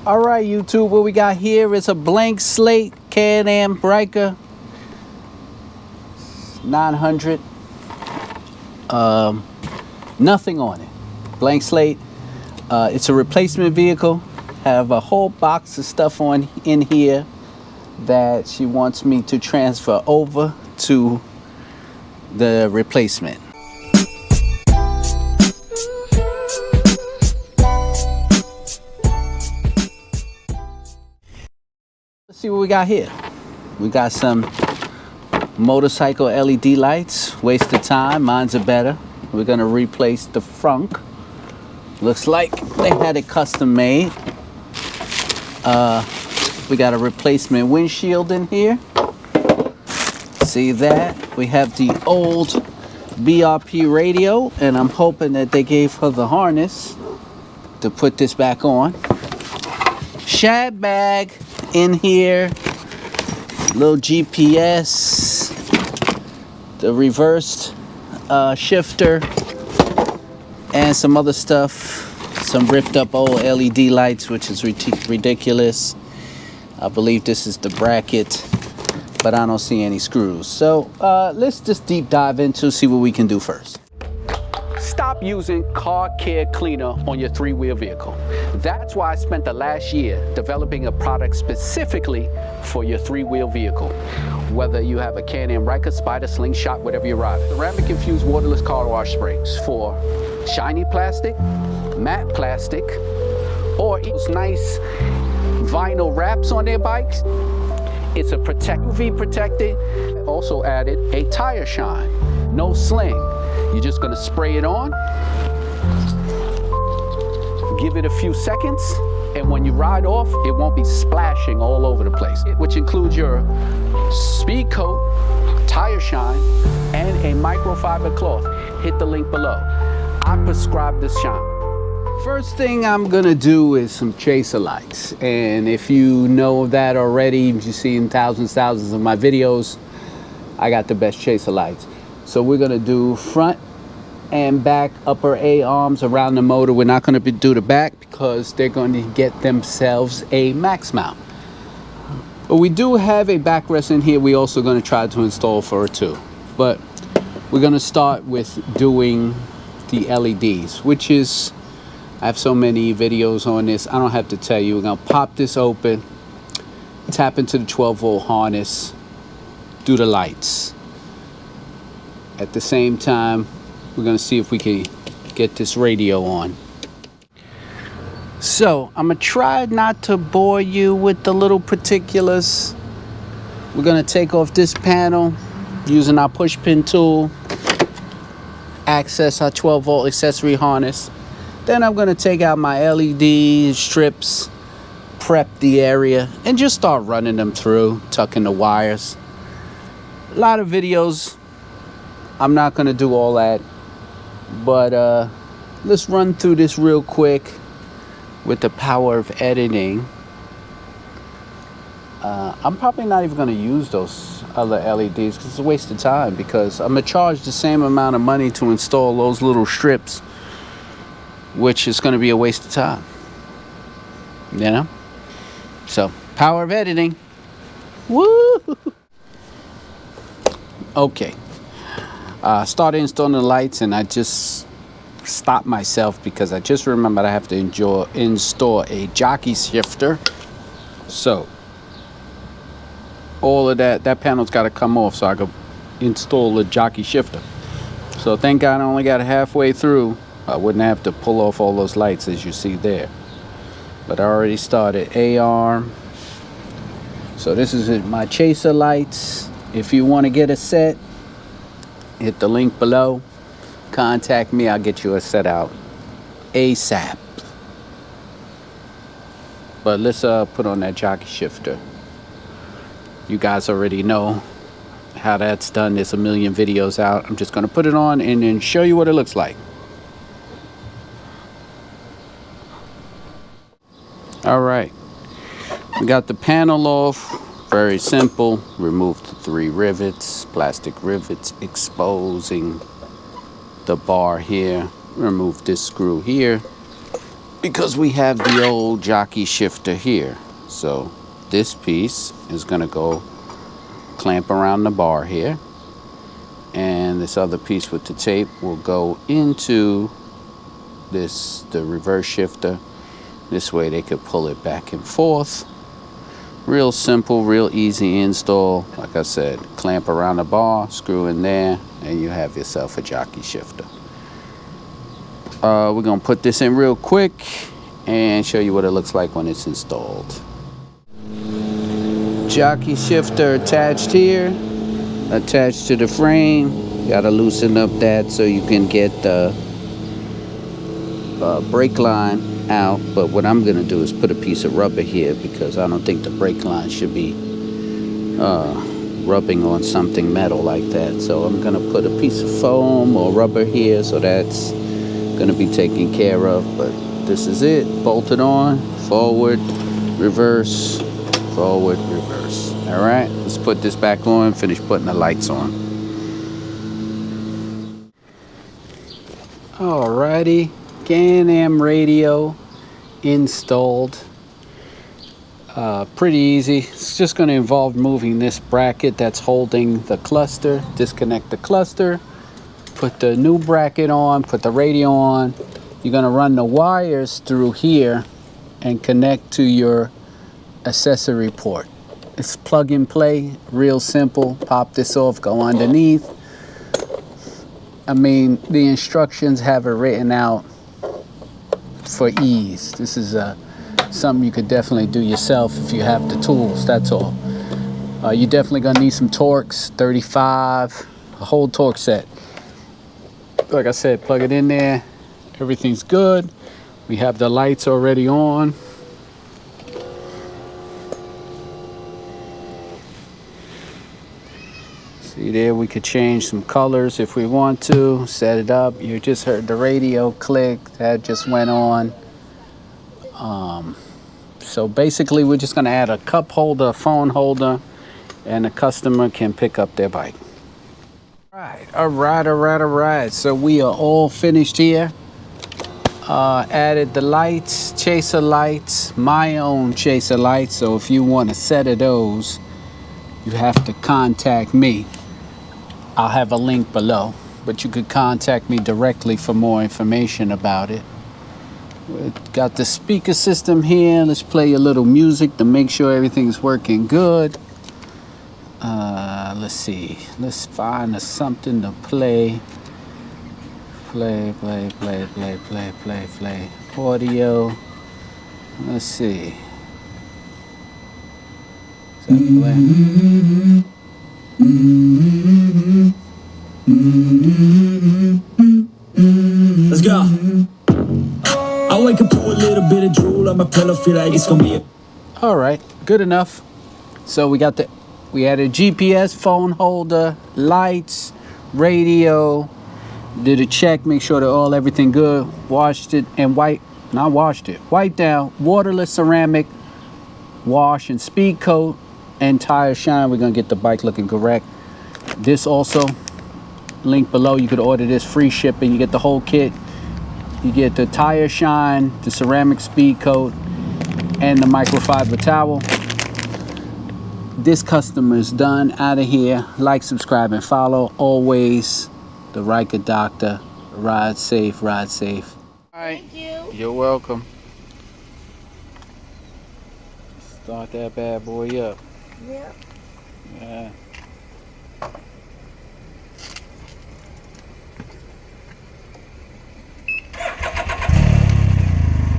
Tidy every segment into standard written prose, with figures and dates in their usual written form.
All right, YouTube, what we got here is a blank slate Can-Am Ryker 900. Nothing on it. Blank slate. It's a replacement vehicle. Have a whole box of stuff in here that she wants me to transfer over to the replacement. Let's see what we got here. We got some motorcycle LED lights. Waste of time. Mine's are better. We're gonna replace the frunk. Looks like they had it custom made. We got a replacement windshield in here. See that? We have the old BRP radio, and I'm hoping that they gave her the harness to put this back on. Shad bag in here, little GPS, the reversed shifter, and some other stuff, some ripped up old LED lights, which is ridiculous. I believe this is the bracket, but I don't see any screws. So let's just deep dive into see what we can do first. Stop using car care cleaner on your three-wheel vehicle. That's why I spent the last year developing a product specifically for your three-wheel vehicle. Whether you have a Can-Am Ryker, Spider, Slingshot, whatever you ride. Ceramic infused waterless car wash sprays for shiny plastic, matte plastic, or those nice vinyl wraps on their bikes. It's a UV protected. Also added a tire shine, no sling. You're just gonna spray it on, give it a few seconds, and when you ride off, it won't be splashing all over the place, which includes your speed coat, tire shine, and a microfiber cloth. Hit the link below. I prescribe this shine. First thing I'm gonna do is some chaser lights, and if you know that already, you see in thousands of my videos, I got the best chaser lights. So we're gonna do front and back upper A arms around the motor. We're not gonna do the back because they're going to get themselves a max mount. But we do have a backrest in here. We're also gonna try to install for it too. But we're gonna start with doing the LEDs, which is, I have so many videos on this, I don't have to tell you. We're gonna pop this open, tap into the 12-volt harness, do the lights. At the same time, we're gonna see if we can get this radio on. So I'm gonna try not to bore you with the little particulars. We're gonna take off this panel using our push pin tool, access our 12-volt accessory harness. Then I'm gonna take out my LED strips, prep the area, and just start running them through, tucking the wires. A lot of videos. I'm not gonna do all that, but let's run through this real quick with the power of editing. I'm probably not even gonna use those other LEDs because it's a waste of time, because I'm gonna charge the same amount of money to install those little strips, which is gonna be a waste of time, you know? So, power of editing. Woo! Okay. Started installing the lights, and I just stopped myself because I just remembered I have to install a jockey shifter. So all of that panel's got to come off so I can install the jockey shifter. So thank God I only got halfway through. I wouldn't have to pull off all those lights as you see there. But I already started A-arm. So this is my chaser lights. If you want to get a set, hit the link below. Contact me. I'll get you a set out ASAP. But let's put on that jockey shifter. You guys already know how that's done. There's a million videos out. I'm just going to put it on and then show you what it looks like. All right. We got the panel off. Very simple. Remove the 3 rivets, plastic rivets, exposing the bar here. Remove this screw here. because we have the old jockey shifter here. So this piece is going to go clamp around the bar here, and this other piece with the tape will go into the reverse shifter. This way they could pull it back and forth. Real simple, real easy install. Like I said, clamp around the bar, screw in there, and you have yourself a jockey shifter. We're gonna put this in real quick and show you what it looks like when it's installed. Jockey shifter attached here, attached to the frame. You gotta loosen up that so you can get the brake line out. But what I'm gonna do is put a piece of rubber here because I don't think the brake line should be rubbing on something metal like that. So I'm gonna put a piece of foam or rubber here, so that's gonna be taken care of. But this is it, bolted on, forward, reverse, forward, reverse. All right, let's put this back on, finish putting the lights on. Alrighty, Can-Am radio installed. Pretty easy. It's just going to involve moving this bracket that's holding the cluster, disconnect the cluster, put the new bracket on, put the radio on. You're going to run the wires through here and connect to your accessory port. It's plug and play, real simple. Pop this off, go underneath. I mean, the instructions have it written out for ease. This is something you could definitely do yourself if you have the tools, that's all. You're definitely gonna need some Torx, 35, a whole torque set. Like I said, plug it in there, everything's good. We have the lights already on. See there, we could change some colors if we want to, set it up. You just heard the radio click, that just went on. So basically we're just gonna add a cup holder, phone holder, and the customer can pick up their bike. All right. So we are all finished here. Added the lights, chaser lights, my own chaser lights. So if you want a set of those, you have to contact me. I'll have a link below, but you could contact me directly for more information about it. We've got the speaker system here. Let's play a little music to make sure everything's working good. Let's see. Let's find us something to play. Play. Audio. Let's see. Is that play? Let's go. I wake up to a little bit of drool on my pillow, feel like it's gonna be a... All right, good enough. So we added GPS, phone holder, lights, radio, did a check, make sure that everything good, washed it and wiped down, waterless ceramic, wash and speed coat, and tire shine. We're gonna get the bike looking correct. This also, link below, you could order this, free shipping, you get the whole kit. You get the tire shine, the ceramic speed coat, and the microfiber towel. This customer is done, out of here. Like, subscribe, and follow. Always the Ryker Doctor. Ride safe, ride safe. All right. Thank you. You're welcome. Start that bad boy up. Yep. Yeah.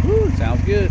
Woo, sounds good.